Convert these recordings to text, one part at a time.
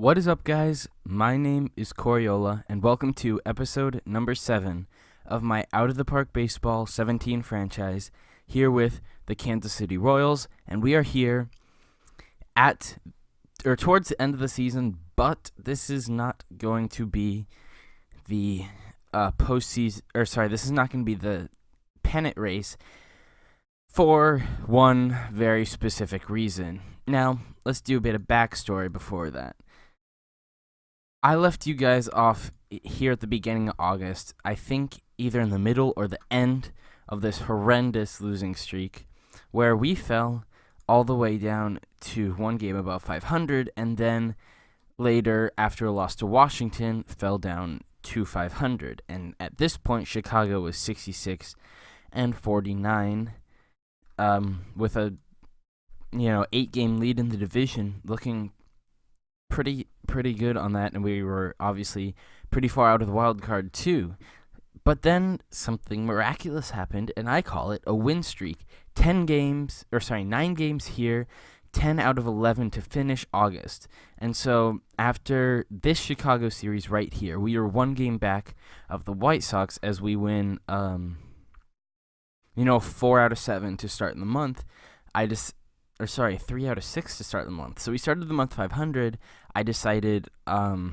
What is up, guys? My name is Coriola, and welcome to episode number 7 of my Out of the Park Baseball 17 franchise, here with the Kansas City Royals, and we are here towards the end of the season, but this is not going to be the postseason, this is not going to be the pennant race for one very specific reason. Now, let's do a bit of backstory before that. I left you guys off here at the beginning of August, I think either in the middle or the end of this horrendous losing streak, where we fell all the way down to one game above 500, and then later, after a loss to Washington, fell down to 500. And at this point, Chicago was 66 and 49, with a 8-game lead in the division, looking pretty good on that, and we were obviously pretty far out of the wild card too. But then something miraculous happened, and I call it a win streak. 9 games here, 10 out of 11 to finish August. And so after this Chicago series right here, we are 1 game back of the White Sox as we win 4 out of 7 to start the month. 3 out of 6 to start the month. So we started the month 500. I decided, I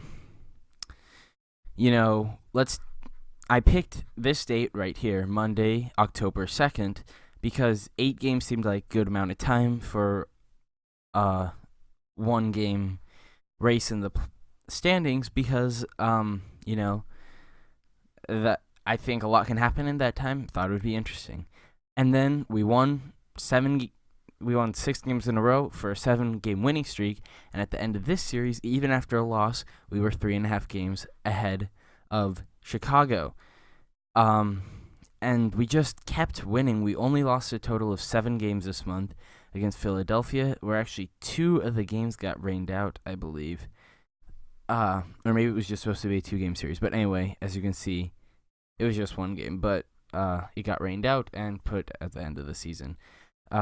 picked this date right here, Monday, October 2nd, because 8 games seemed like a good amount of time for a 1-game race in the standings, because, that I think a lot can happen in that time. Thought it would be interesting. And then we won 6 games in a row for a 7-game winning streak, and at the end of this series, even after a loss, we were 3.5 games ahead of Chicago. And we just kept winning. We only lost a total of 7 games this month against Philadelphia, where actually 2 of the games got rained out, I believe. Or maybe it was just supposed to be a 2-game series. But anyway, as you can see, it was just 1 game, but it got rained out and put at the end of the season.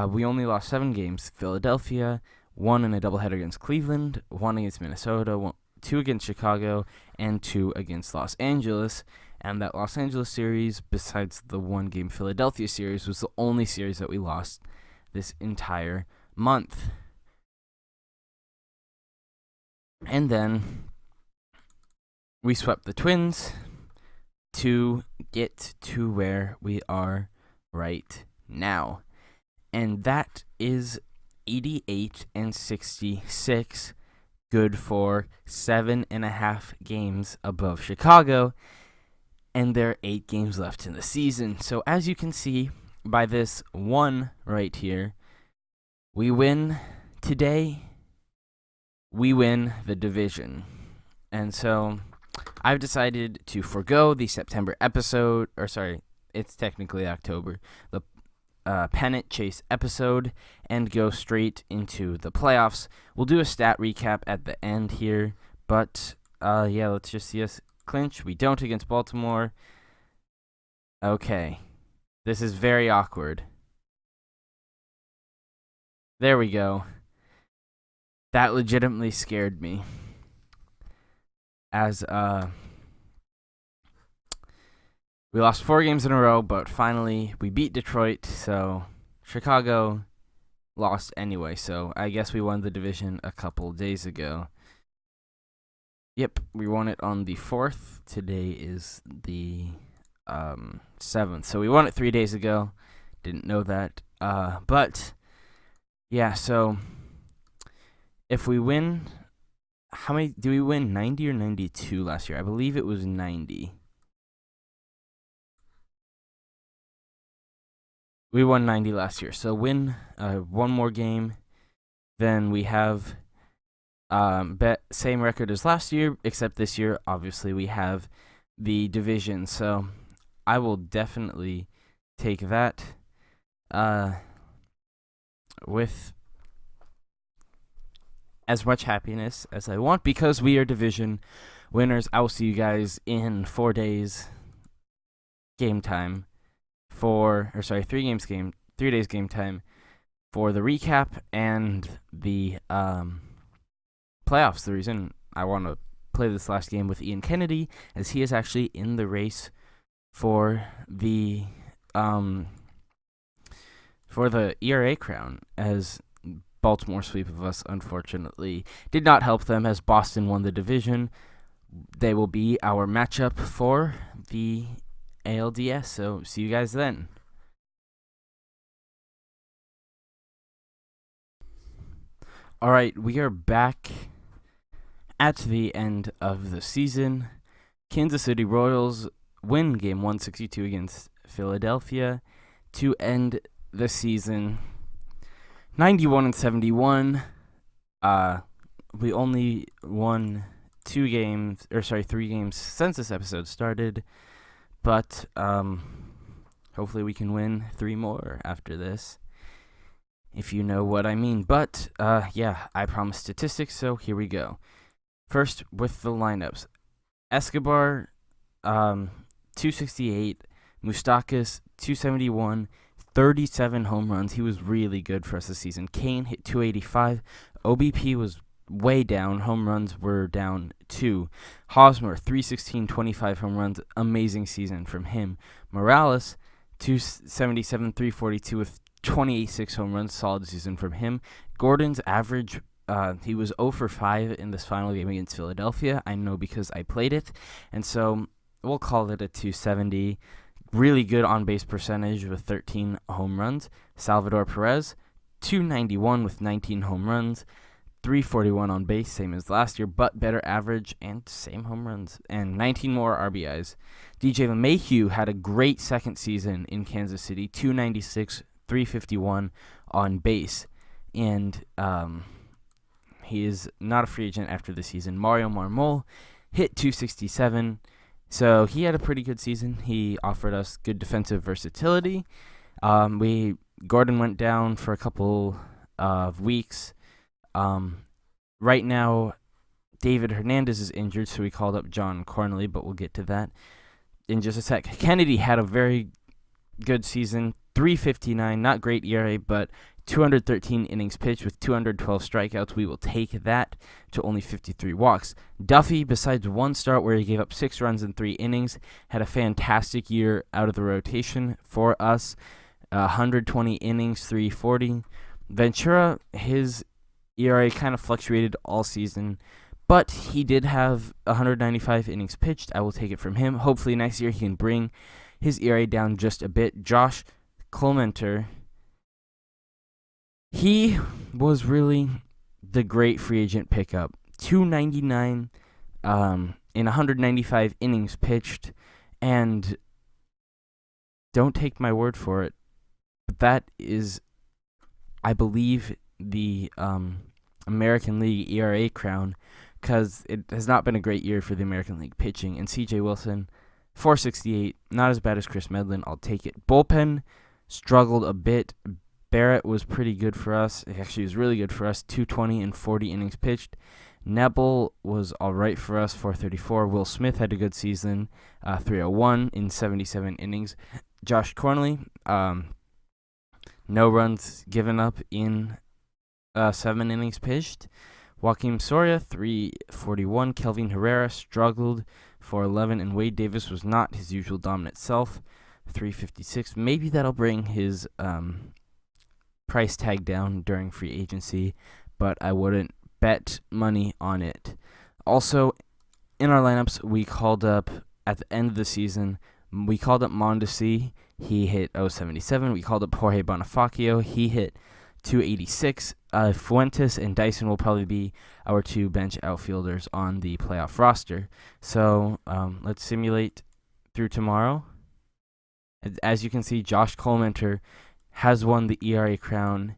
We only lost 7 games. Philadelphia, 1 in a doubleheader against Cleveland, 1 against Minnesota, 2 against Chicago, and 2 against Los Angeles. And that Los Angeles series, besides the 1-game Philadelphia series, was the only series that we lost this entire month. And then we swept the Twins to get to where we are right now. And that is 88 and 66, good for 7.5 games above Chicago, and there are 8 games left in the season. So as you can see by this 1 right here, we win today, we win the division. And so I've decided to forego the September episode, it's technically October, the pennant chase episode, and go straight into the playoffs. We'll do a stat recap at the end here, but let's just see us clinch. We don't against Baltimore. Okay, this is very awkward. There we go. That legitimately scared me, as we lost 4 games in a row, but finally we beat Detroit, so Chicago lost anyway, so I guess we won the division a couple days ago. Yep, we won it on the 4th. Today is the 7th, so we won it 3 days ago. Didn't know that. But, yeah, so if we win, how many, do we win 90 or 92 last year? I believe it was 90. We won 90 last year, so win 1 more game, then we have same record as last year, except this year, obviously, we have the division, so I will definitely take that with as much happiness as I want, because we are division winners. I will see you guys in 4 days game time. 3 days game time for the recap and the playoffs. The reason I want to play this last game with Ian Kennedy, as he is actually in the race for the ERA crown, as Baltimore sweep of us, unfortunately, did not help them as Boston won the division. They will be our matchup for the ALDS, so see you guys then. Alright, we are back at the end of the season. Kansas City Royals win game 162 against Philadelphia to end the season 91-71. We only won 3 games since this episode started, but hopefully we can win 3 more after this, if you know what I mean. But yeah, I promised statistics, so here we go. First, with the lineups: Escobar, 268, Moustakas, 271, 37 home runs. He was really good for us this season. Kane hit 285. OBP was way down. Home runs were down 2. Hosmer, 316, 25 home runs. Amazing season from him. Morales, 277, 342 with 28 home runs. Solid season from him. Gordon's average, he was 0 for 5 in this final game against Philadelphia. I know because I played it, and so we'll call it a 270. Really good on-base percentage with 13 home runs. Salvador Perez, 291 with 19 home runs. 341 on base, same as last year, but better average and same home runs, and 19 more RBIs. DJ LeMahieu had a great second season in Kansas City, 296, 351 on base, and he is not a free agent after the season. Mario Marmol hit 267, so he had a pretty good season. He offered us good defensive versatility. Gordon went down for a couple of weeks. Right now, David Hernandez is injured, so we called up John Cornely, but we'll get to that in just a sec. Kennedy had a very good season, 359, not great ERA, but 213 innings pitched with 212 strikeouts. We will take that to only 53 walks. Duffy, besides one start where he gave up 6 runs in 3 innings, had a fantastic year out of the rotation for us. 120 innings, 340. Ventura, his ERA kind of fluctuated all season, but he did have 195 innings pitched. I will take it from him. Hopefully next year he can bring his ERA down just a bit. Josh Clementer, he was really the great free agent pickup. 299 in 195 innings pitched, and don't take my word for it, but that is, I believe, the American League ERA crown, because it has not been a great year for the American League pitching. And CJ Wilson, 468, not as bad as Chris Medlin. I'll take it. Bullpen struggled a bit. Barrett was pretty good for us. Actually, he was really good for us. 220 and 40 innings pitched. Nebel was all right for us, 434. Will Smith had a good season, 301 in 77 innings. Josh Cornely, no runs given up in 7 innings pitched. Joaquim Soria, 341. Kelvin Herrera struggled for 11, and Wade Davis was not his usual dominant self, 356. Maybe that'll bring his price tag down during free agency, but I wouldn't bet money on it. Also, in our lineups, we called up, at the end of the season, we called up Mondesi. He hit 077. We called up Jorge Bonifacio. He hit 286. Fuentes and Dyson will probably be our 2 bench outfielders on the playoff roster. So let's simulate through tomorrow. As you can see, Josh Clementer has won the ERA crown.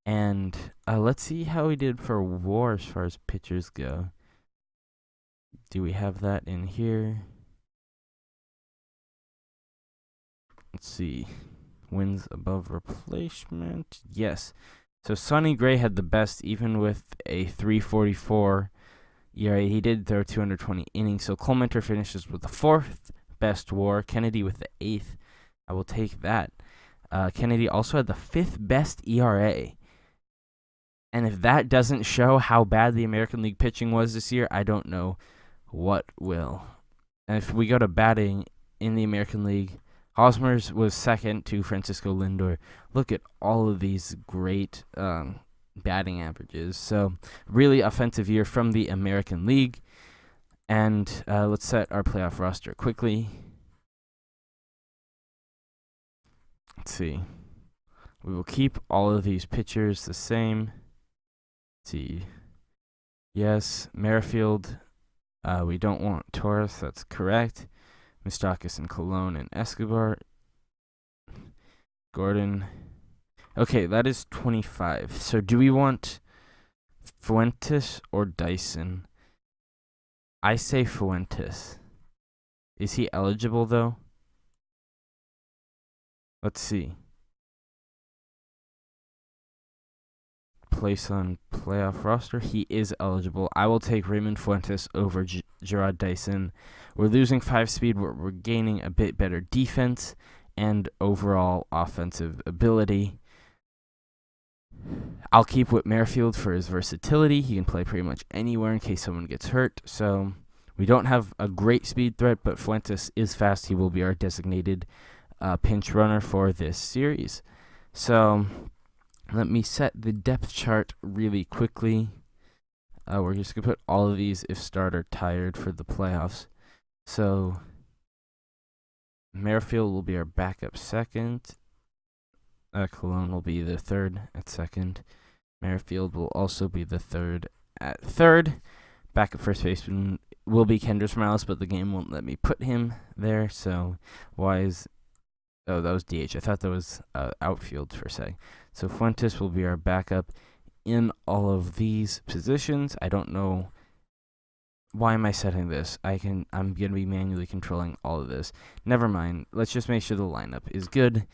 And let's see how he did for WAR as far as pitchers go. Do we have that in here? Let's see. Wins above replacement. Yes. So Sonny Gray had the best, even with a 344 ERA. He did throw 220 innings. So Clementer finishes with the 4th best WAR. Kennedy with the 8th. I will take that. Kennedy also had the 5th best ERA. And if that doesn't show how bad the American League pitching was this year, I don't know what will. And if we go to batting in the American League, Hosmer's was second to Francisco Lindor. Look at all of these great batting averages. So really offensive year from the American League. And let's set our playoff roster quickly. Let's see. We will keep all of these pitchers the same. Let's see. Yes, Merrifield. We don't want Torres. That's correct. Moustakas and Colon and Escobar. Gordon. Okay, that is 25. So do we want Fuentes or Dyson? I say Fuentes. Is he eligible, though? Let's see. Place on playoff roster. He is eligible. I will take Raymond Fuentes over Gerard Dyson. We're losing 5 speed. We're gaining a bit better defense and overall offensive ability. I'll keep Whit Merrifield for his versatility. He can play pretty much anywhere in case someone gets hurt. So we don't have a great speed threat, but Fuentes is fast. He will be our designated pinch runner for this series. So let me set the depth chart really quickly. We're just going to put all of these if start or tired for the playoffs. So Merrifield will be our backup second. Colon will be the third at second. Merrifield will also be the third at third. Backup first baseman will be Kendrys Morales, but the game won't let me put him there. So Wise. Oh, that was DH. I thought that was outfield for a sec. So Fuentes will be our backup in all of these positions. I don't know. Why am I setting this? I'm going to be manually controlling all of this. Never mind. Let's just make sure the lineup is good.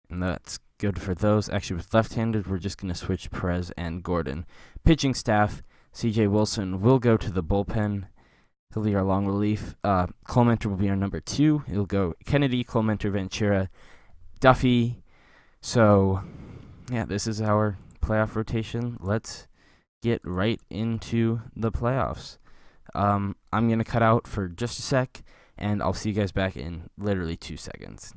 And that's good for those. Actually, with left-handed, we're just going to switch Perez and Gordon. Pitching staff, CJ Wilson will go to the bullpen. He'll be our long relief. Clemente will be our number 2. He'll go Kennedy, Clemente, Ventura, Duffy. So, yeah, this is our playoff rotation. Let's get right into the playoffs. I'm going to cut out for just a sec, and I'll see you guys back in literally 2 seconds.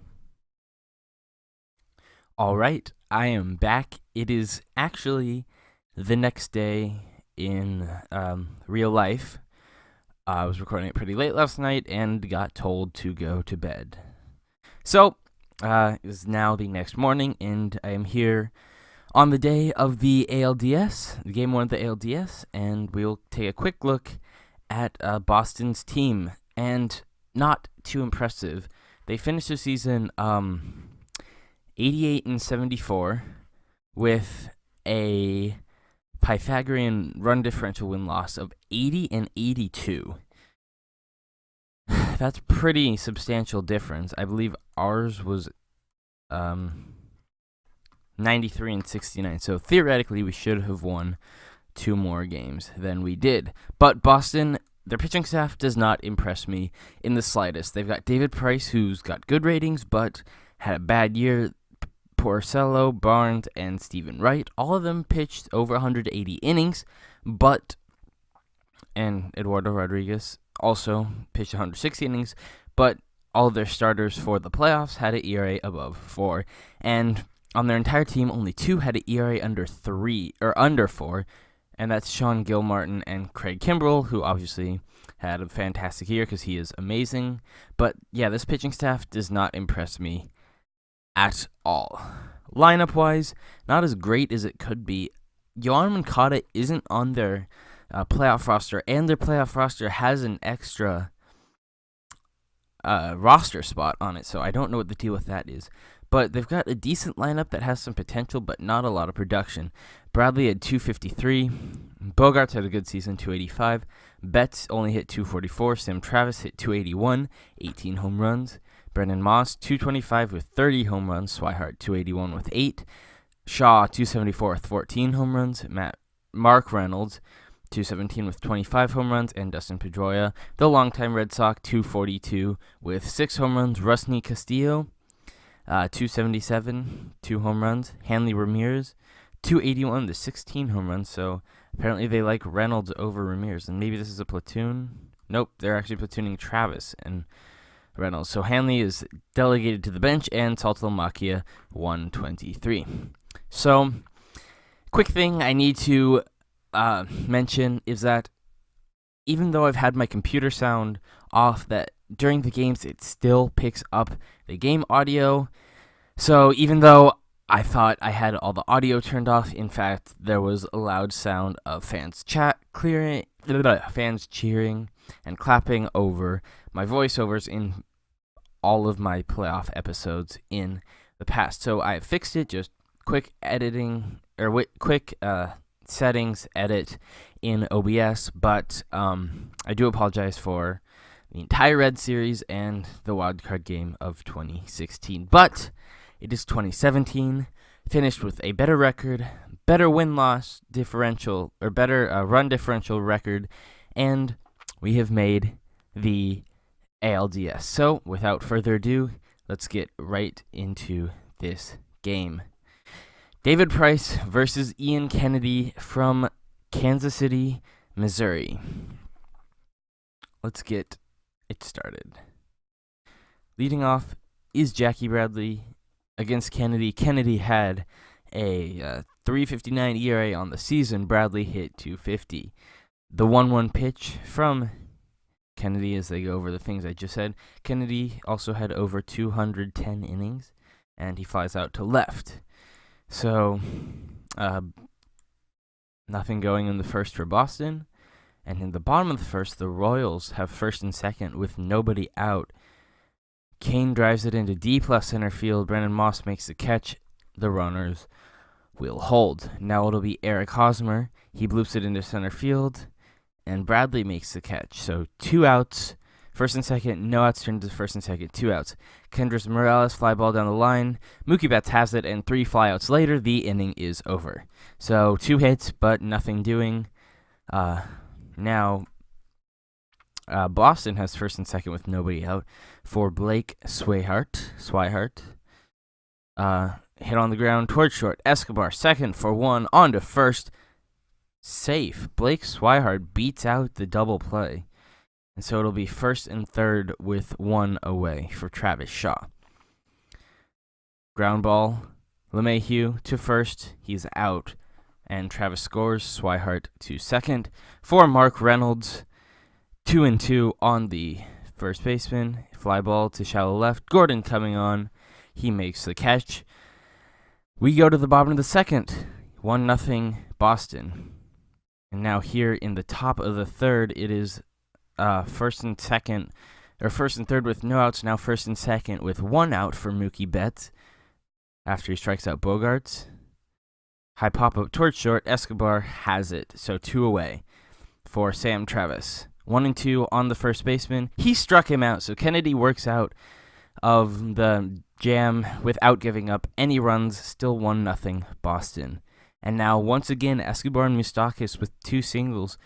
All right, I am back. It is actually the next day in real life. I was recording it pretty late last night and got told to go to bed. So, it is now the next morning, and I am here on the day of the ALDS, the game 1 of the ALDS, and we'll take a quick look at Boston's team. And not too impressive. They finished the season 88-74 with a Pythagorean run differential win-loss of 80-82. That's pretty substantial difference. I believe ours was 93-69. So theoretically, we should have won 2 more games than we did. But Boston, their pitching staff does not impress me in the slightest. They've got David Price, who's got good ratings, but had a bad year. Porcello, Barnes, and Stephen Wright, all of them pitched over 180 innings, and Eduardo Rodriguez also pitched 160 innings, but all of their starters for the playoffs had an ERA above 4, and on their entire team, only 2 had an ERA under 4, and that's Sean Gilmartin and Craig Kimbrell, who obviously had a fantastic year because he is amazing, but yeah, this pitching staff does not impress me at all. Lineup-wise, not as great as it could be. Yohan Moncada isn't on their playoff roster, and their playoff roster has an extra roster spot on it, so I don't know what the deal with that is. But they've got a decent lineup that has some potential, but not a lot of production. Bradley had 253. Bogarts had a good season, 285. Betts only hit 244. Sam Travis hit 281, 18 home runs. Brendan Moss, 225 with 30 home runs. Swihart, 281 with 8. Shaw, 274 with 14 home runs. Mark Reynolds, 217 with 25 home runs. And Dustin Pedroia, the longtime Red Sox, 242 with 6 home runs. Rusney Castillo, 277, 2 home runs. Hanley Ramirez, 281 to 16 home runs. So apparently they like Reynolds over Ramirez. And maybe this is a platoon. Nope, they're actually platooning Travis and Reynolds. So Hanley is delegated to the bench, and Saltalamacchia 123. So, quick thing I need to mention is that even though I've had my computer sound off, that during the games it still picks up the game audio. So even though I thought I had all the audio turned off, in fact there was a loud sound of fans cheering and clapping over my voiceovers in all of my playoff episodes in the past. So I fixed it, just quick editing or quick settings edit in OBS, but I do apologize for the entire Red Series and the wildcard game of 2016. But it is 2017, finished with a better record, better win-loss differential, or better run differential record, and we have made the ALDS. So, without further ado, let's get right into this game. David Price versus Ian Kennedy from Kansas City, Missouri. Let's get it started. Leading off is Jackie Bradley against Kennedy. Kennedy had a 3.59 ERA on the season. Bradley hit 2.50. The 1-1 pitch from Kennedy, as they go over the things I just said. Kennedy also had over 210 innings, and he flies out to left. So, nothing going in the first for Boston. And in the bottom of the first, the Royals have first and second with nobody out. Kane drives it into deep left center field. Brennan Moss makes the catch. The runners will hold. Now it'll be Eric Hosmer. He bloops it into center field, and Bradley makes the catch. So 2 outs, first and second, no outs turned to first and second, 2 outs. Kendrys Morales fly ball down the line. Mookie Betts has it, and 3 flyouts later, the inning is over. So 2 hits, but nothing doing. Now, Boston has first and second with nobody out for Blake Swihart. Hit on the ground towards short. Escobar second for 1, on to first. Safe. Blake Swihart beats out the double play. And so it'll be first and third with 1 away for Travis Shaw. Ground ball. LeMahieu to first. He's out. And Travis scores. Swihart to second. For Mark Reynolds. 2-2 on the first baseman. Fly ball to shallow left. Gordon coming on. He makes the catch. We go to the bottom of the second. 1-0 Boston. And now here in the top of the third, it is first and third with no outs. Now first and second with 1 out for Mookie Betts after he strikes out Bogarts. High pop-up towards short. Escobar has it. So 2 away for Sam Travis. 1-2 on the first baseman. He struck him out. So Kennedy works out of the jam without giving up any runs. Still 1-0 Boston. And now once again Escobar and Moustakas with 2 singles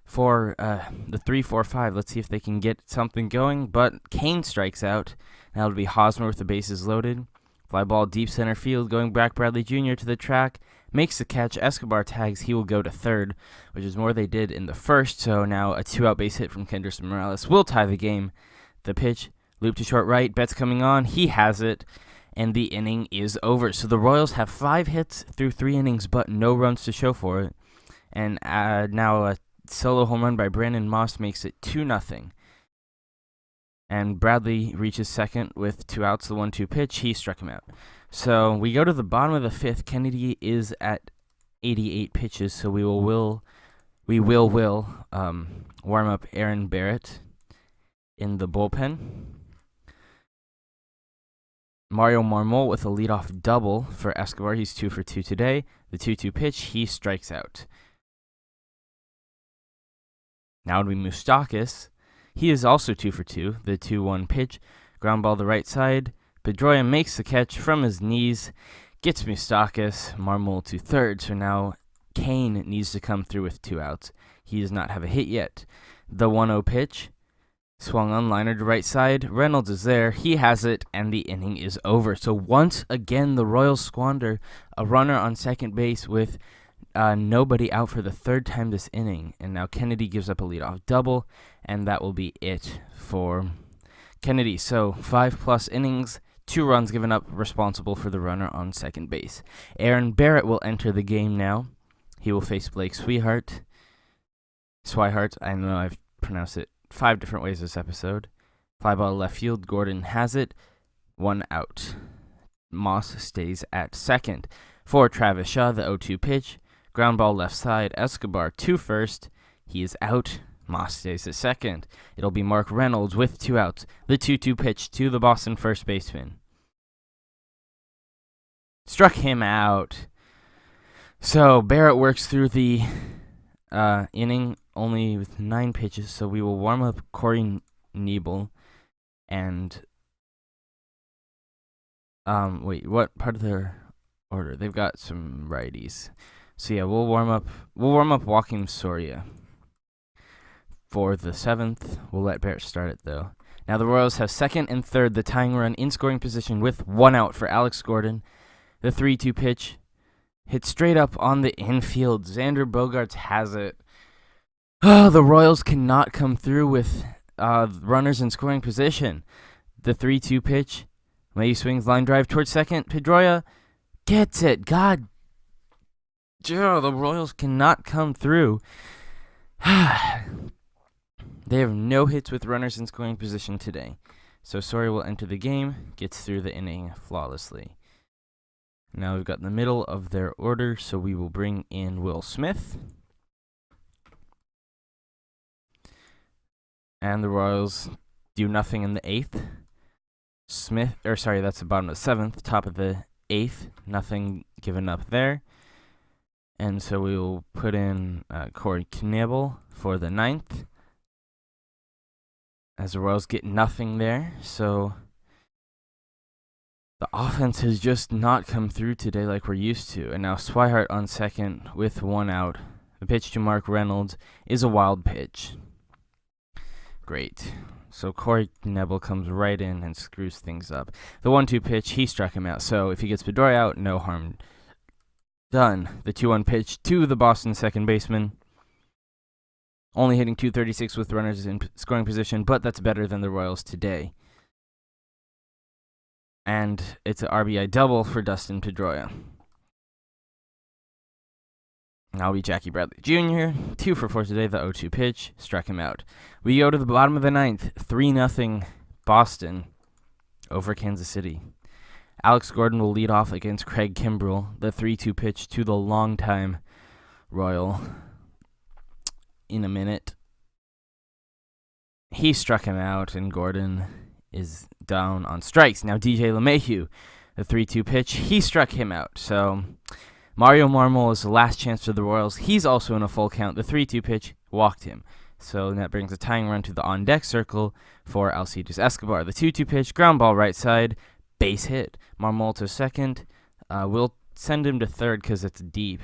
for the 3-4-5. Let's see if they can get something going. But Kane strikes out. Now it'll be Hosmer with the bases loaded. Fly ball deep center field. Going back, Bradley Jr. to the track. Makes the catch. Escobar tags. He will go to third, which is more they did in the first. So now a 2-out base hit from Kendrys Morales will tie the game. The pitch, loop to short right. Betts coming on. He has it. And the inning is over. So the Royals have 5 hits through 3 innings, but no runs to show for it. And now a solo home run by Brandon Moss makes it 2-0. And Bradley reaches second with 2 outs, the 1-2 pitch. He struck him out. So we go to the bottom of the 5th. Kennedy is at 88 pitches, so we will warm up Aaron Barrett in the bullpen. Mario Marmol with a leadoff double for Escobar. He's 2 for 2 today. The 2-2 pitch, he strikes out. Now it'll be Moustakas. He is also 2 for 2. The 2-1 pitch, ground ball the right side. Pedroia makes the catch from his knees, gets Moustakas. Marmol to third. So now Kane needs to come through with 2 outs. He does not have a hit yet. The 1-0 pitch, Swung on liner to right side. Reynolds is there. He has it, and the inning is over. So once again, the Royals squander a runner on second base with nobody out for the third time this inning. And now Kennedy gives up a leadoff double, and that will be it for Kennedy. So 5+ innings, 2 runs given up, responsible for the runner on second base. Aaron Barrett will enter the game now. He will face Blake Swihart. I know I've pronounced it 5 different ways this episode. Fly ball left field. Gordon has it. 1 out. Moss stays at second. For Travis Shaw, the 0-2 pitch. Ground ball left side. Escobar to first. He is out. Moss stays at second. It'll be Mark Reynolds with 2 outs. The 2-2 pitch to the Boston first baseman. Struck him out. So Barrett works through the inning only with 9 pitches, so we will warm up Corey Nebel and what part of their order? They've got some righties. So yeah, we'll warm up Joaquin Soria for the 7th. We'll let Barrett start it though. Now the Royals have second and third, the tying run in scoring position with 1 out for Alex Gordon. The 3-2 pitch hit straight up on the infield. Xander Bogaerts has it. The Royals cannot come through with runners in scoring position. The 3-2 pitch. Mayhew swings, line drive towards second. Pedroia gets it. God. The Royals cannot come through. They have no hits with runners in scoring position today. So Soria will enter the game, gets through the inning flawlessly. Now we've got in the middle of their order, so we will bring in Will Smith. And the Royals do nothing in the 8th. That's the bottom of the 7th, top of the 8th. Nothing given up there. And so we will put in Corey Knebel for the 9th. As the Royals get nothing there, so the offense has just not come through today like we're used to. And now Swihart on second with 1 out. The pitch to Mark Reynolds is a wild pitch. Great. So Corey Knebel comes right in and screws things up. The 1-2 pitch, he struck him out. So if he gets Pedroia out, no harm done. The 2-1 pitch to the Boston second baseman. Only hitting .236 with runners in scoring position, but that's better than the Royals today. And it's an RBI double for Dustin Pedroia. That'll be Jackie Bradley Jr. 2 for 4 today. The 0-2 pitch struck him out. We go to the bottom of the 9th. 3-0 Boston over Kansas City. Alex Gordon will lead off against Craig Kimbrell. The 3-2 pitch to the longtime Royal. In a minute. He struck him out, and Gordon is down on strikes. Now DJ LeMahieu, the 3-2 pitch, he struck him out. So Mario Marmol is the last chance for the Royals. He's also in a full count. The 3-2 pitch walked him. So that brings a tying run to the on-deck circle for Alcides Escobar. The 2-2 pitch, ground ball right side, base hit. Marmol to second. We'll send him to third because it's deep.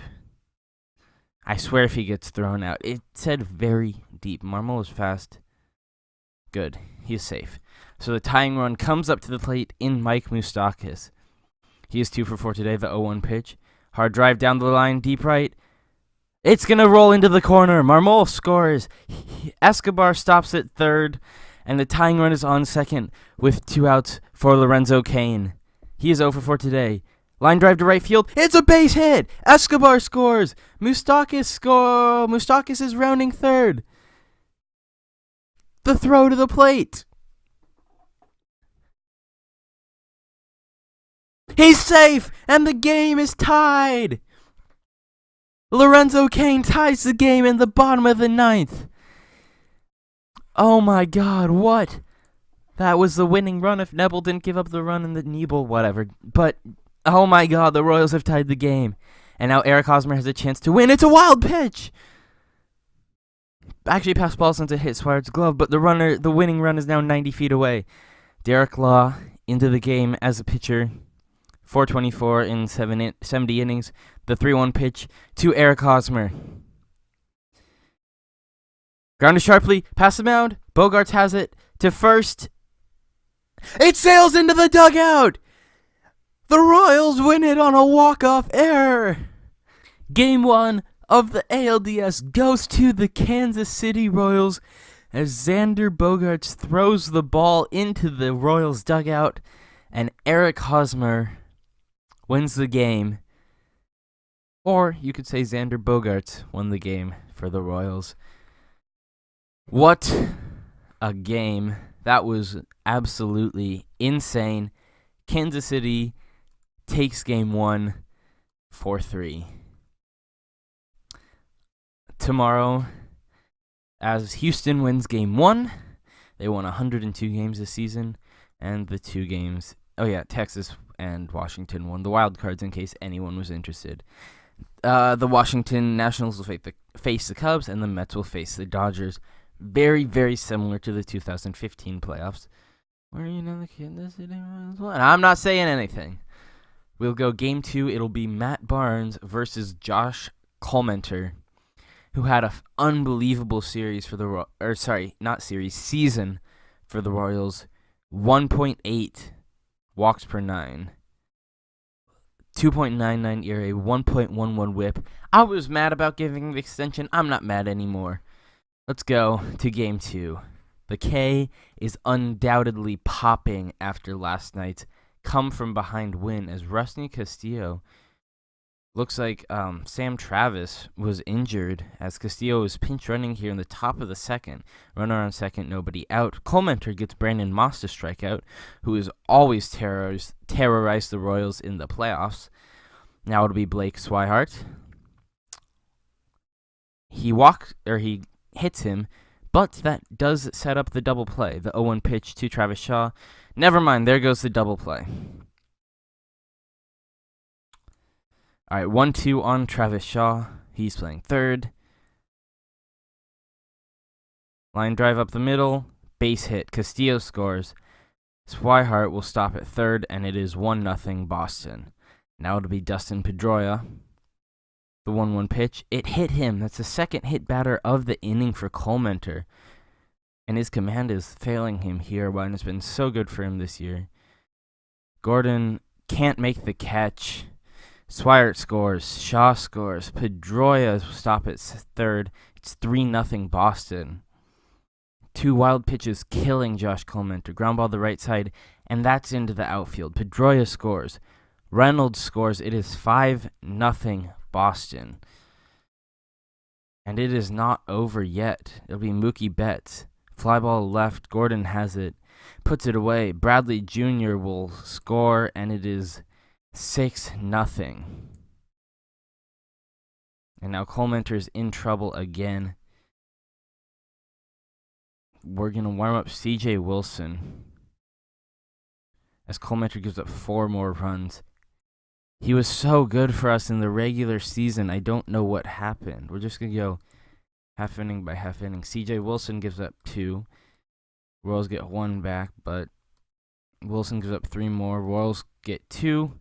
I swear if he gets thrown out. It said very deep. Marmol is fast. Good. He is safe. So the tying run comes up to the plate in Mike Moustakas. He is 2 for 4 today. The 0-1 pitch. Hard drive down the line, deep right. It's going to roll into the corner. Marmol scores. Escobar stops at third. And the tying run is on second with 2 outs for Lorenzo Cain. He is 0 for 4 today. Line drive to right field. It's a base hit. Escobar scores. Moustakas is rounding third. The throw to the plate. He's safe, and the game is tied. Lorenzo Cain ties the game in the bottom of the 9th. Oh my God, what? That was the winning run if Nebel didn't give up the run in the Nebel, whatever. But, oh my God, the Royals have tied the game. And now Eric Hosmer has a chance to win. It's a wild pitch. Actually passed ball since it hit Swihart's glove, but the winning run is now 90 feet away. Derek Law into the game as a pitcher. 424 in 70 innings. The 3-1 pitch to Eric Hosmer. Grounded sharply, past the mound. Bogaerts has it. to first. It sails into the dugout! The Royals win it on a walk-off error! Game 1 of the ALDS goes to the Kansas City Royals as Xander Bogaerts throws the ball into the Royals dugout, and Eric Hosmer wins the game. Or you could say Xander Bogaerts won the game for the Royals. What a game. That was absolutely insane. Kansas City takes game 1 4-3. Tomorrow, as Houston wins game 1, they won 102 games this season, and the 2 games, Texas and Washington won the wild cards in case anyone was interested. The Washington Nationals will face the Cubs, and the Mets will face the Dodgers. Very, very similar to the 2015 playoffs, where the Kansas City Royals won. I'm not saying anything. We'll go game 2. It'll be Matt Barnes versus Josh Collmenter, who had an unbelievable season for the Royals. 1.8 walks per 9. 2.99 ERA, 1.11 whip. I was mad about giving the extension. I'm not mad anymore. Let's go to game 2. The K is undoubtedly popping after last night's come-from-behind win as Rusney Castillo looks like Sam Travis was injured as Castillo was pinch running here in the top of the second. Runner on second, nobody out. Collmenter gets Brandon Moss to strike out, who has always terrorized the Royals in the playoffs. Now it'll be Blake Swihart. He hits him, but that does set up the double play. The 0-1 pitch to Travis Shaw. Never mind, there goes the double play. All right, 1-2 on Travis Shaw. He's playing third. Line drive up the middle. Base hit. Castillo scores. Swihart will stop at third, and it is 1-0 Boston. Now it'll be Dustin Pedroia. The 1-1 pitch. It hit him. That's the second hit batter of the inning for Collmenter. And his command is failing him here when it's been so good for him this year. Gordon can't make the catch. Swihart scores. Shaw scores. Pedroia stop at third. It's 3-0 Boston. 2 wild pitches killing Josh Collmenter. Ground ball the right side, and that's into the outfield. Pedroia scores. Reynolds scores. It is 5-0 Boston. And it is not over yet. It'll be Mookie Betts. Fly ball left. Gordon has it. Puts it away. Bradley Jr. will score, and it is 6-0. And now Collmenter's in trouble again. We're going to warm up C.J. Wilson as Collmenter gives up 4 more runs. He was so good for us in the regular season. I don't know what happened. We're just going to go half inning by half inning. C.J. Wilson gives up 2. Royals get 1 back, but Wilson gives up 3 more. Royals get 2.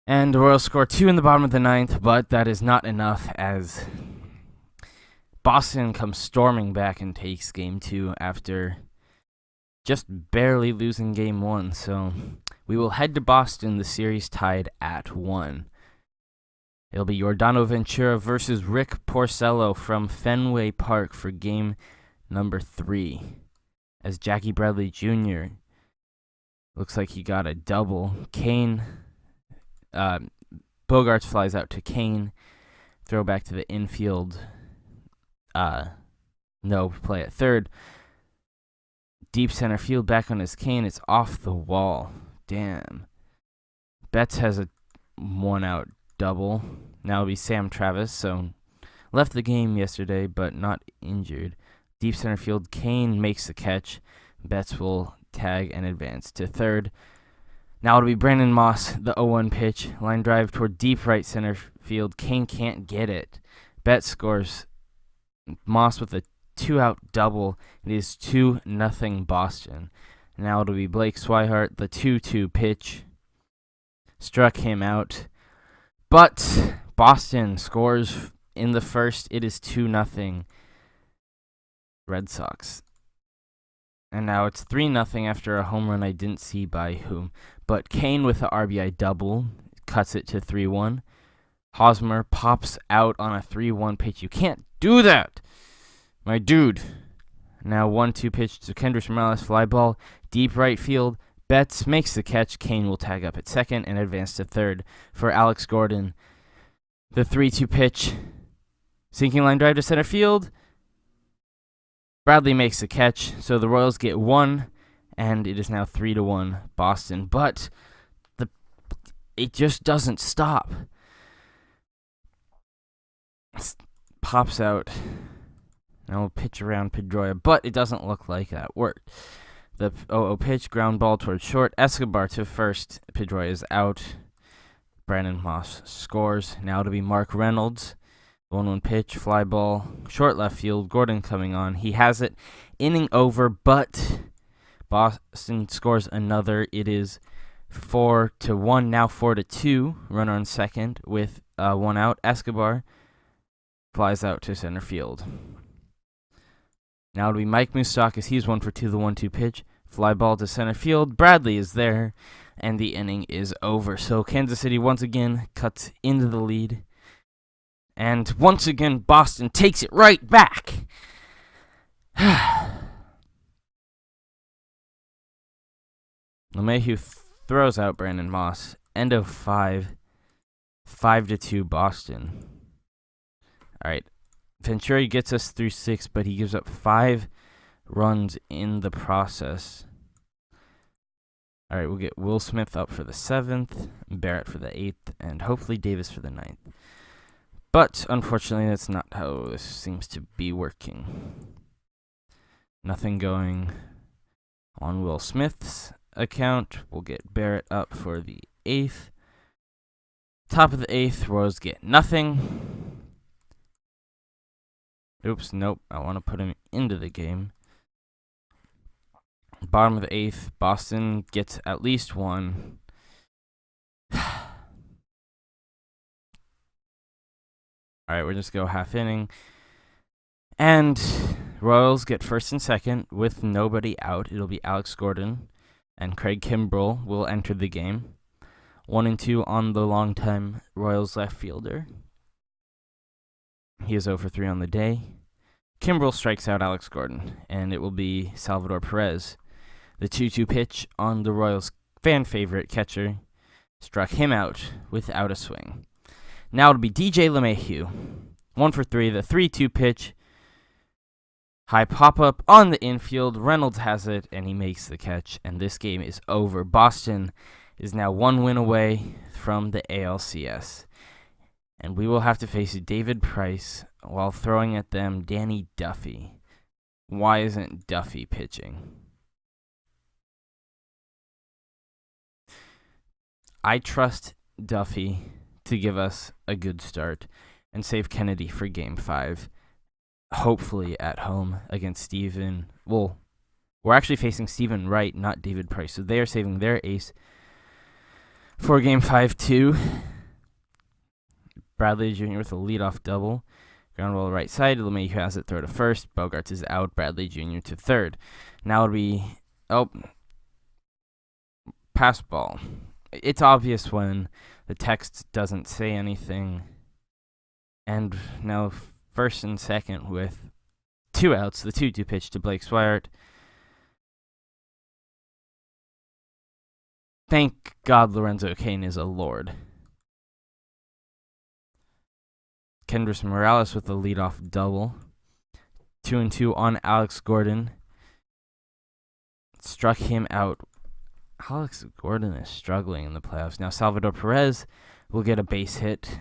And the Royals score 2 in the bottom of the 9th, but that is not enough as Boston comes storming back and takes game 2 after just barely losing game 1. So we will head to Boston, the series tied at 1. It'll be Yordano Ventura versus Rick Porcello from Fenway Park for game number 3. As Jackie Bradley Jr. looks like he got a double. Bogaerts flies out to Kane. Throw back to the infield. No play at third. Deep center field back on his Kane. It's off the wall. Damn. Betts has a 1-out double. Now it'll be Sam Travis. So left the game yesterday, but not injured. Deep center field. Kane makes the catch. Betts will tag and advance to third. Now it'll be Brandon Moss, the 0-1 pitch. Line drive toward deep right center field. Kane can't get it. Betts scores. Moss with a 2-out double. It is 2-0 Boston. Now it'll be Blake Swihart, the 2-2 pitch. Struck him out. But Boston scores in the first. It is 2-0 Red Sox. And now it's 3-0 after a home run I didn't see by whom. But Kane with the RBI double cuts it to 3-1. Hosmer pops out on a 3-1 pitch. You can't do that, my dude. Now 1-2 pitch to Kendrys Morales, fly ball, deep right field. Betts makes the catch. Kane will tag up at second and advance to third for Alex Gordon. The 3-2 pitch, sinking line drive to center field. Bradley makes the catch, so the Royals get one, and it is now 3-1 Boston. But it just doesn't stop. Pops out. Now we'll pitch around Pedroia, but it doesn't look like that worked. The 0-0 pitch, ground ball towards short. Escobar to first. Pedroia is out. Brandon Moss scores. Now to be Mark Reynolds. 1-1 pitch, fly ball, short left field. Gordon coming on. He has it. Inning over, but Boston scores another. It is 4-1, now 4-2. Runner on second with one out. Escobar flies out to center field. Now it'll be Mike Moustakas. He's 1 for 2. The 1-2 pitch, fly ball to center field. Bradley is there, and the inning is over. So Kansas City once again cuts into the lead. And once again, Boston takes it right back. LeMahieu throws out Brandon Moss. End of 5. 5-2 Boston. All right. Venturi gets us through 6, but he gives up 5 runs in the process. All right, we'll get Will Smith up for the 7th, Barrett for the 8th, and hopefully Davis for the 9th. But, unfortunately, that's not how this seems to be working. Nothing going on Will Smith's account. We'll get Barrett up for the 8th. Top of the 8th, Royals get nothing. Oops, nope. I want to put him into the game. Bottom of the 8th, Boston gets at least one. All right, we'll just go half inning. And Royals get first and second with nobody out. It'll be Alex Gordon and Craig Kimbrell will enter the game. 1-2 on the longtime Royals left fielder. He is 0 for 3 on the day. Kimbrell strikes out Alex Gordon, and it will be Salvador Perez. The 2-2 pitch on the Royals' fan favorite catcher struck him out without a swing. Now it'll be DJ LeMahieu. 1 for 3. The 3-2 pitch. High pop-up on the infield. Reynolds has it, and he makes the catch. And this game is over. Boston is now 1 win away from the ALCS. And we will have to face David Price while throwing at them Danny Duffy. Why isn't Duffy pitching? I trust Duffy to give us a good start and save Kennedy for Game 5, hopefully at home against Steven. Well, we're actually facing Steven Wright, not David Price, so they are saving their ace for Game 5 too. Bradley Jr. with a leadoff double. Ground ball right side. LeMahieu has it, throw to first. Bogarts is out. Bradley Jr. to third. Now it'll be pass ball. It's obvious when the text doesn't say anything. And now first and second with 2 outs. The 2-2 pitch to Blake Swihart. Thank God Lorenzo Cain is a lord. Kendrys Morales with a leadoff double. 2-2 on Alex Gordon. Struck him out. Alex Gordon is struggling in the playoffs. Now Salvador Perez will get a base hit.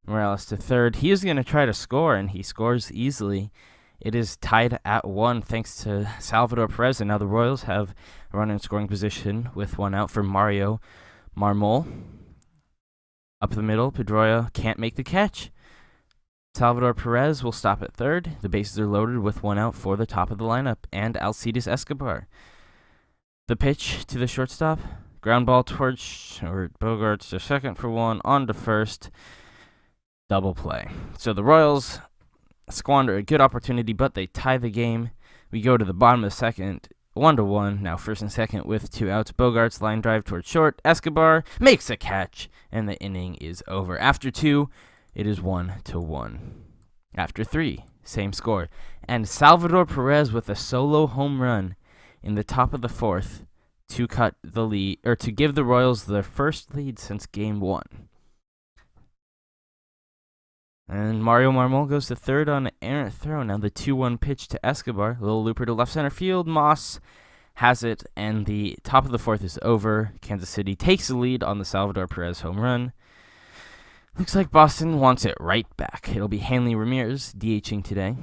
Morales to third. He is going to try to score, and he scores easily. It is tied at 1 thanks to Salvador Perez, and now the Royals have a runner in scoring position with 1 out for Mario Marmol. Up the middle, Pedroia can't make the catch. Salvador Perez will stop at third. The bases are loaded with 1 out for the top of the lineup and Alcides Escobar. The pitch to the shortstop. Ground ball towards Bogarts to second for 1, on to first. Double play. So the Royals squander a good opportunity, but they tie the game. We go to the bottom of the second. 1-1. Now first and second with 2 outs. Bogarts line drive towards short. Escobar makes a catch, and the inning is over. After 2, it is 1-1. After 3, same score. And Salvador Perez with a solo home run in the top of the 4th to cut the lead, or to give the Royals their first lead since Game 1. And Mario Marmol goes to third on an errant throw. Now the 2-1 pitch to Escobar. Little looper to left center field. Moss has it, and the top of the 4th is over. Kansas City takes the lead on the Salvador Perez home run. Looks like Boston wants it right back. It'll be Hanley Ramirez DHing today.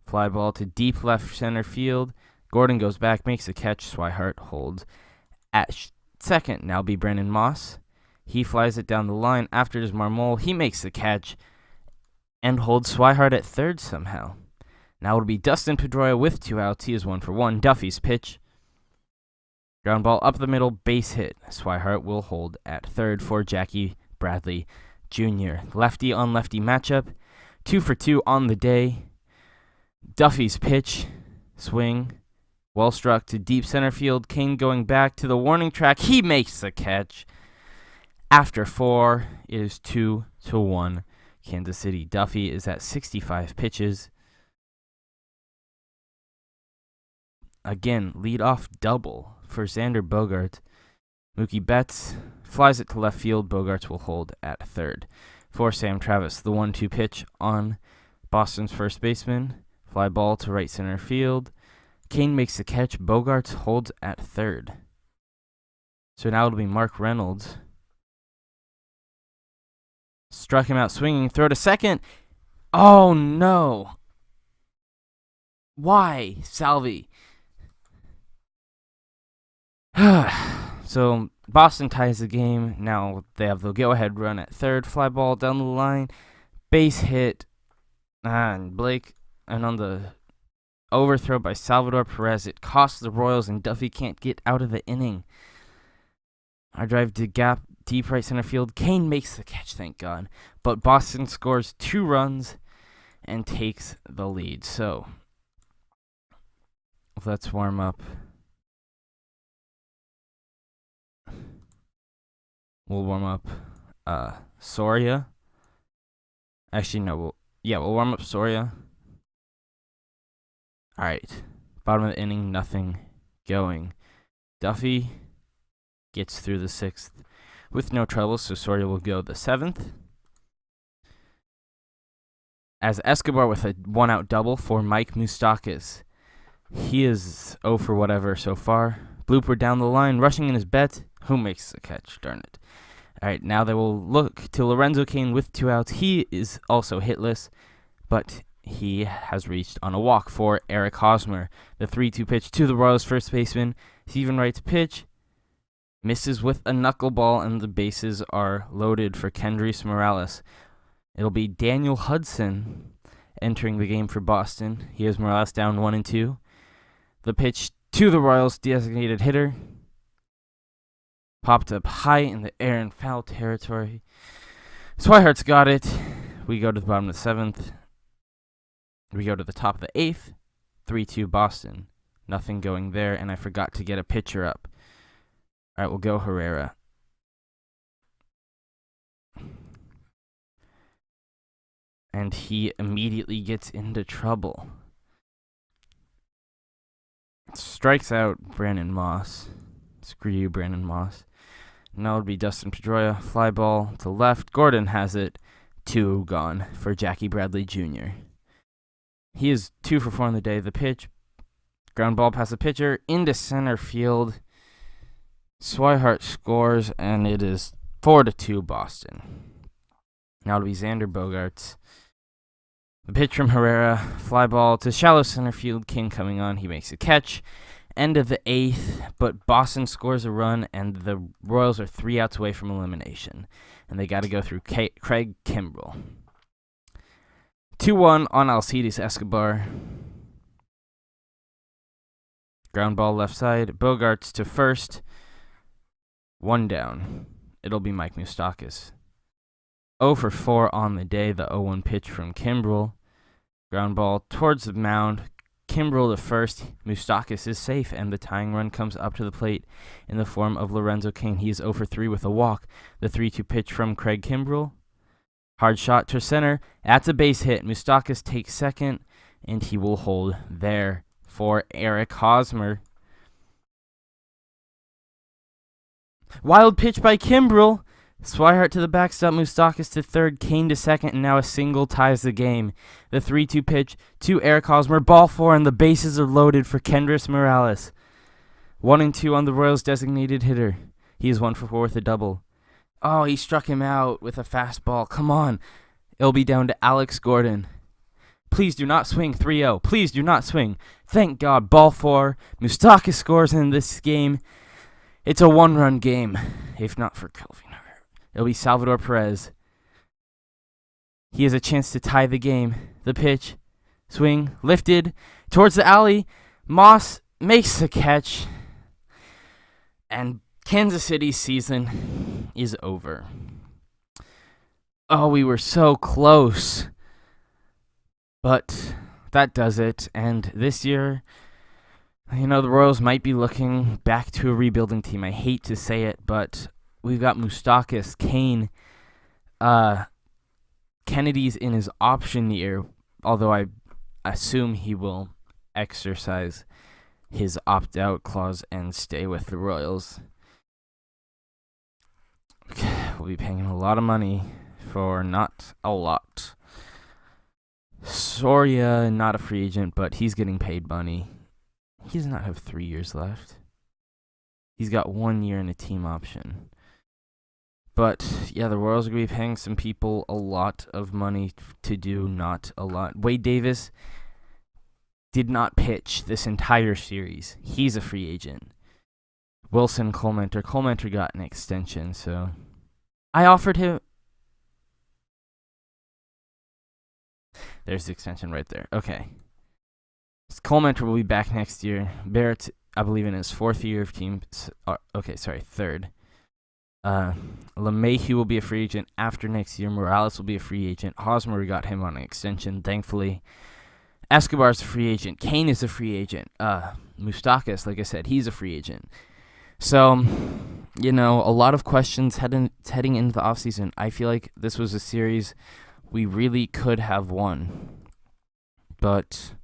Fly ball to deep left center field. Gordon goes back, makes a catch. Swihart holds at second. Now be Brandon Moss. He flies it down the line. After it is Marmol. He makes the catch and holds Swihart at third somehow. Now it'll be Dustin Pedroia with 2 outs. He is 1 for 1. Duffy's pitch. Ground ball up the middle, base hit. Swihart will hold at third for Jackie Bradley Jr. Lefty on lefty matchup. 2 for 2 on the day. Duffy's pitch. Swing. Well struck to deep center field. Kane going back to the warning track. He makes the catch. After 4, it is 2-1. Kansas City. Duffy is at 65 pitches. Again, leadoff double for Xander Bogaerts. Mookie Betts flies it to left field. Bogaerts will hold at third. For Sam Travis, the 1-2 pitch on Boston's first baseman. Fly ball to right center field. Kane makes the catch. Bogaerts holds at third. So now it'll be Mark Reynolds. Struck him out swinging. Throw to second. Oh, no. Why, Salvi? So Boston ties the game. Now they have the go-ahead run at third. Fly ball down the line. Base hit. And Blake. And on the overthrow by Salvador Perez, it costs the Royals, and Duffy can't get out of the inning. I drive to gap. Deep right center field. Kane makes the catch, thank God. But Boston scores 2 runs and takes the lead. So, let's warm up. We'll warm up Soria. Actually, no. We'll warm up Soria. Alright. Bottom of the inning, nothing going. Duffy gets through the 6th. With no trouble, so Soria will go the 7th. As Escobar with a 1-out double for Mike Moustakas. He is 0 for whatever so far. Blooper down the line, rushing in his bet. Who makes the catch? Darn it. Alright, now they will look to Lorenzo Cain with 2 outs. He is also hitless, but he has reached on a walk for Eric Hosmer. The 3-2 pitch to the Royals' first baseman. Steven Wright's pitch. Misses with a knuckleball, and the bases are loaded for Kendrys Morales. It'll be Daniel Hudson entering the game for Boston. He has Morales down 1-2. The pitch to the Royals' designated hitter. Popped up high in the air in foul territory. Swihart's got it. We go to the bottom of the 7th. We go to the top of the 8th. 3-2 Boston. Nothing going there, and I forgot to get a pitcher up. All right, we'll go Herrera. And he immediately gets into trouble. Strikes out Brandon Moss. Screw you, Brandon Moss. Now it'll be Dustin Pedroia. Fly ball to left. Gordon has it. 2 gone for Jackie Bradley Jr. He is 2 for 4 on the day. The pitch. Ground ball past the pitcher. Into center field. Swihart scores, and it is 4-2 Boston. Now it'll be Xander Bogaerts. The pitch from Herrera. Fly ball to shallow center field. King coming on. He makes a catch. End of the 8th, but Boston scores a run, and the Royals are 3 outs away from elimination. And they got to go through Craig Kimbrell. 2-1 on Alcides Escobar. Ground ball left side. Bogaerts to first. 1 down. It'll be Mike Moustakas. 0 for 4 on the day. The 0-1 pitch from Kimbrell. Ground ball towards the mound. Kimbrel to first. Moustakas is safe, and the tying run comes up to the plate in the form of Lorenzo Cain. He is 0 for 3 with a walk. The 3-2 pitch from Craig Kimbrel. Hard shot to center. That's a base hit. Moustakas takes second, and he will hold there for Eric Hosmer. Wild pitch by Kimbrel. Swihart to the backstop, Moustakas to third, Cain to second, and now a single ties the game. The 3-2 pitch to Eric Hosmer. Ball 4, and the bases are loaded for Kendrys Morales. 1-2 on the Royals' designated hitter. He is 1 for 4 with a double. Oh, he struck him out with a fastball. Come on. It'll be down to Alex Gordon. Please do not swing. 3-0. Please do not swing. Thank God. Ball 4. Moustakas scores in this game. It's a 1-run game, if not for Kelvin. It'll be Salvador Perez. He has a chance to tie the game. The pitch. Swing. Lifted. Towards the alley. Moss makes the catch. And Kansas City's season is over. Oh, we were so close. But that does it. And this year, the Royals might be looking back to a rebuilding team. I hate to say it, but we've got Moustakas, Cain, Kennedy's in his option year, although I assume he will exercise his opt-out clause and stay with the Royals. We'll be paying him a lot of money for not a lot. Soria, not a free agent, but he's getting paid money. He does not have 3 years left. He's got 1 year in a team option. But, yeah, the Royals are going to be paying some people a lot of money to do not a lot. Wade Davis did not pitch this entire series. He's a free agent. Wilson Colementor. Colementor got an extension, so I offered him. There's the extension right there. Okay. Colementor will be back next year. Barrett, I believe, in his 4th year of team. Third. LeMahieu will be a free agent after next year. Morales will be a free agent. Hosmer, we got him on an extension, thankfully. Escobar's a free agent. Cain is a free agent. Moustakas, like I said, he's a free agent. So, a lot of questions heading into the offseason. I feel like this was a series we really could have won. But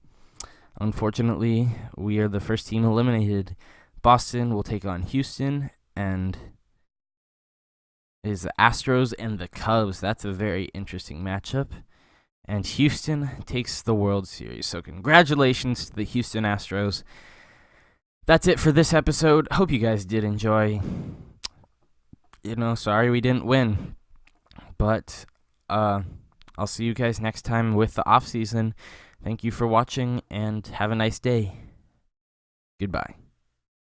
unfortunately, we are the first team eliminated. Boston will take on Houston, and is the Astros and the Cubs. That's a very interesting matchup. And Houston takes the World Series. So congratulations to the Houston Astros. That's it for this episode. Hope you guys did enjoy. Sorry we didn't win. But I'll see you guys next time with the offseason. Thank you for watching, and have a nice day. Goodbye.